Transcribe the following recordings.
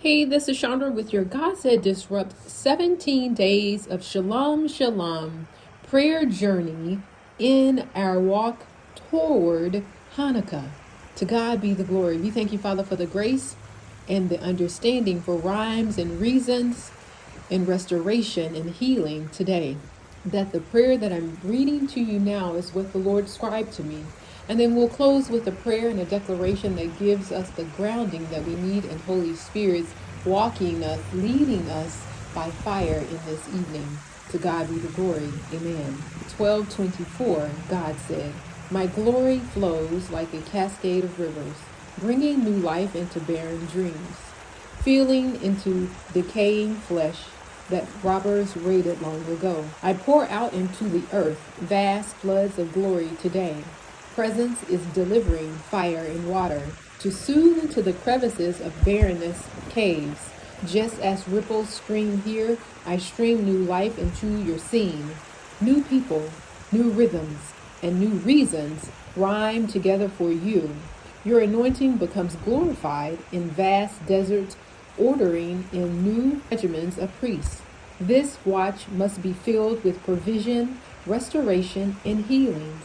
Hey, this is Chondra with your God Said Disrupt 17 days of Shalom Shalom prayer journey in our walk toward Hanukkah. To God be the glory. We thank you, Father, for the grace and the understanding for rhymes and reasons and restoration and healing today. That the prayer that I'm reading to you now is what the Lord scribed to me. And then we'll close with a prayer and a declaration that gives us the grounding that we need in Holy Spirit's walking us, leading us by fire in this evening. To God be the glory. Amen. 12:24, God said, "My glory flows like a cascade of rivers, bringing new life into barren dreams, feeling into decaying flesh that robbers raided long ago. I pour out into the earth vast floods of glory today. Presence is delivering fire and water to soothe into the crevices of barrenness caves. Just as ripples stream here, I stream new life into your scene. New people, new rhythms, and new reasons rhyme together for you. Your anointing becomes glorified in vast deserts, ordering in new regiments of priests. This watch must be filled with provision, restoration, and healings.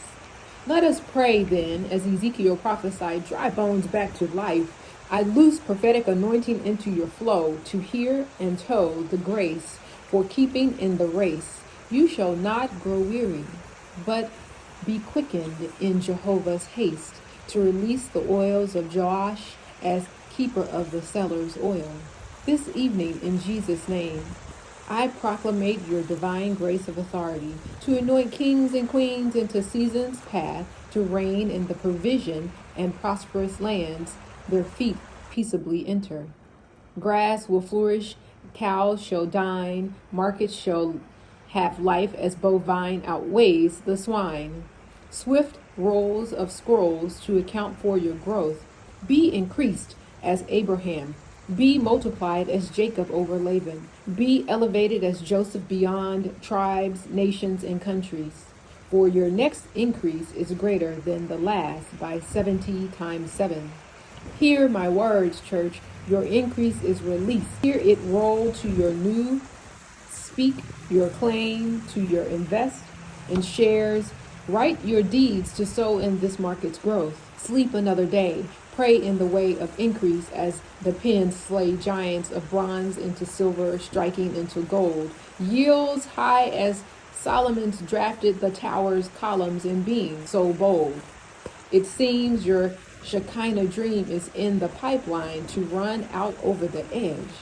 Let us pray then, as Ezekiel prophesied, dry bones back to life. I loose prophetic anointing into your flow to hear and toe the grace for keeping in the race. You shall not grow weary, but be quickened in Jehovah's haste to release the oils of Joash as keeper of the cellar's oil. This evening, in Jesus' name, I proclamate your divine grace of authority to anoint kings and queens into seasons past to reign in the provision and prosperous lands their feet peaceably enter. Grass will flourish, cows shall dine, markets shall have life as bovine outweighs the swine. Swift rolls of scrolls to account for your growth. Be increased as Abraham. Be multiplied as Jacob over Laban. Be elevated as Joseph beyond tribes, nations, and countries. For your next increase is greater than the last by 70 times 7. Hear my words, church. Your increase is released. Hear it roll to your new. Speak your claim to your invest in shares. Write your deeds to sow in this market's growth. Sleep another day. Pray in the way of increase as the pen slay giants of bronze into silver, striking into gold. Yields high as Solomon's drafted the tower's columns in being so bold. It seems your Shekinah dream is in the pipeline to run out over the edge.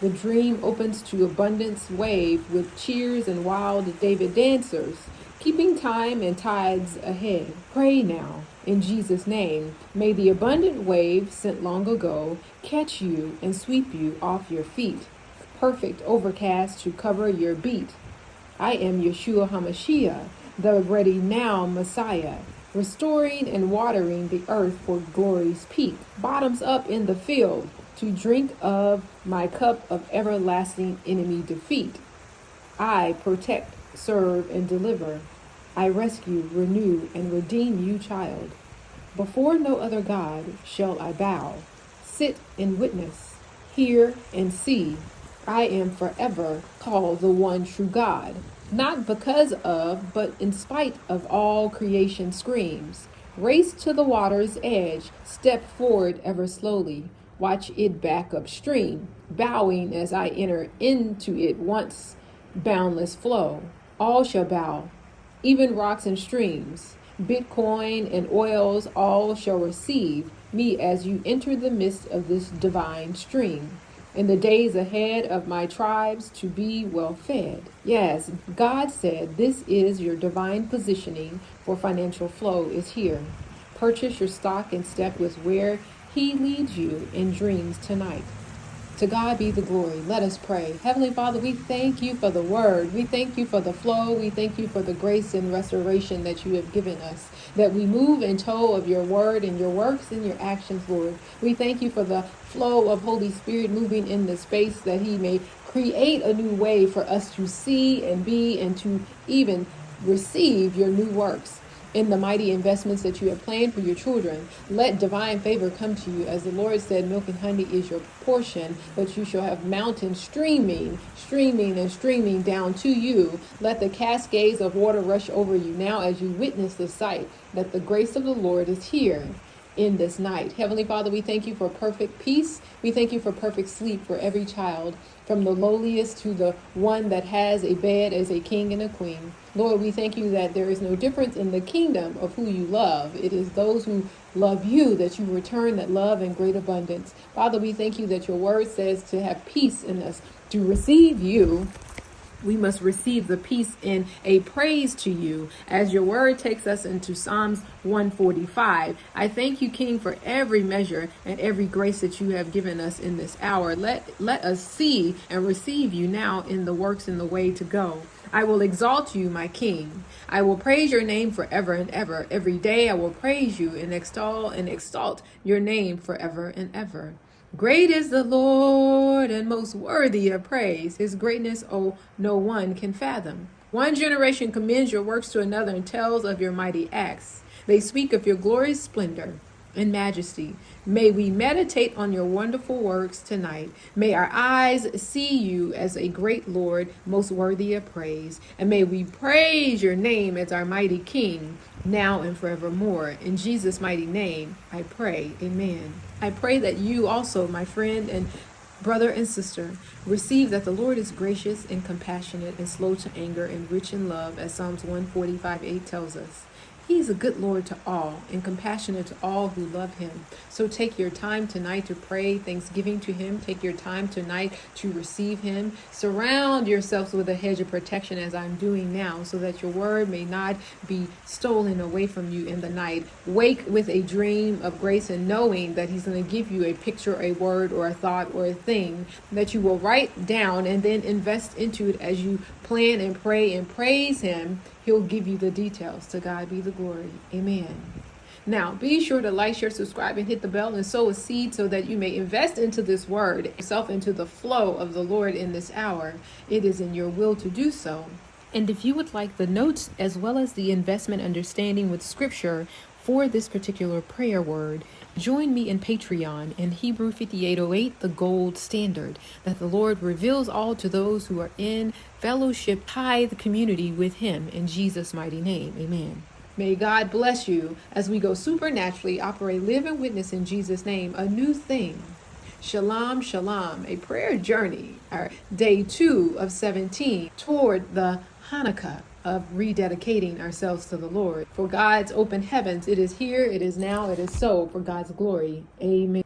The dream opens to abundance wave with cheers and wild David dancers, keeping time and tides ahead. Pray now, in Jesus' name. May the abundant wave sent long ago catch you and sweep you off your feet. Perfect overcast to cover your beat. I am Yeshua HaMashiach, the ready now Messiah, restoring and watering the earth for glory's peak. Bottoms up in the field to drink of my cup of everlasting enemy defeat. I protect, serve, and deliver. I rescue, renew, and redeem you, child. Before no other God shall I bow. Sit and witness, hear and see. I am forever called the one true God. Not because of, but in spite of all creation screams. Race to the water's edge, step forward ever slowly. Watch it back upstream, bowing as I enter into it once boundless flow. All shall bow, even rocks and streams. Bitcoin and oils, all shall receive me as you enter the midst of this divine stream. In the days ahead of my tribes to be well fed. Yes, God said this is your divine positioning for financial flow is here. Purchase your stock and step with where He leads you in dreams tonight. To God be the glory. Let us pray. Heavenly Father, we thank you for the word. We thank you for the flow. We thank you for the grace and restoration that you have given us, that we move in tow of your word and your works and your actions, Lord. We thank you for the flow of Holy Spirit moving in the space that He may create a new way for us to see and be and to even receive your new works. in the mighty investments that you have planned for your children. Let divine favor come to you. As the Lord said, milk and honey is your portion, but you shall have mountains streaming down to you. Let the cascades of water rush over you now as you witness the sight that the grace of the Lord is here in this night. Heavenly Father, we thank you for perfect peace. We thank you for perfect sleep for every child, from the lowliest to the one that has a bed as a king and a queen. Lord, we thank you that there is no difference in the kingdom of who you love. It is those who love you that you return that love in great abundance. Father, we thank you that your word says to have peace in us, to receive you. We must receive the peace in a praise to you, as your word takes us into Psalms 145. I thank you, King, for every measure and every grace that you have given us in this hour. Let us see and receive you now in the works and the way to go. I will exalt you, my King. I will praise your name forever and ever. Every day I will praise you and exalt your name forever and ever. Great is the Lord and most worthy of praise. His greatness, no one can fathom. One generation commends your works to another and tells of your mighty acts. They speak of your glorious splendor and majesty. May we meditate on your wonderful works tonight. May our eyes see you as a great Lord, most worthy of praise. And may we praise your name as our mighty King, now and forevermore. In Jesus' mighty name, I pray. Amen. I pray that you also, my friend and brother and sister, receive that the Lord is gracious and compassionate and slow to anger and rich in love, as Psalms 145:8 tells us. He is a good Lord to all and compassionate to all who love him. So take your time tonight to pray thanksgiving to him. Take your time tonight to receive him. Surround yourselves with a hedge of protection as I'm doing now, so that your word may not be stolen away from you in the night. Wake with a dream of grace and knowing that he's going to give you a picture, a word, or a thought, or a thing that you will write down and then invest into it as you plan and pray and praise him. He'll give you the details. To God be the glory. Amen. Now, be sure to like, share, subscribe, and hit the bell and sow a seed so that you may invest into this word, yourself into the flow of the Lord in this hour. It is in your will to do so. And if you would like the notes as well as the investment understanding with scripture for this particular prayer word, join me in Patreon in Hebrew 58:08, the gold standard, that the Lord reveals all to those who are in fellowship, tithe community with him, in Jesus' mighty name. Amen. May God bless you as we go supernaturally, operate, live, and witness in Jesus' name a new thing. Shalom, shalom, a prayer journey, our day 2 of 17 toward the Hanukkah of rededicating ourselves to the Lord. For God's open heavens, it is here, it is now, it is so, for God's glory. Amen.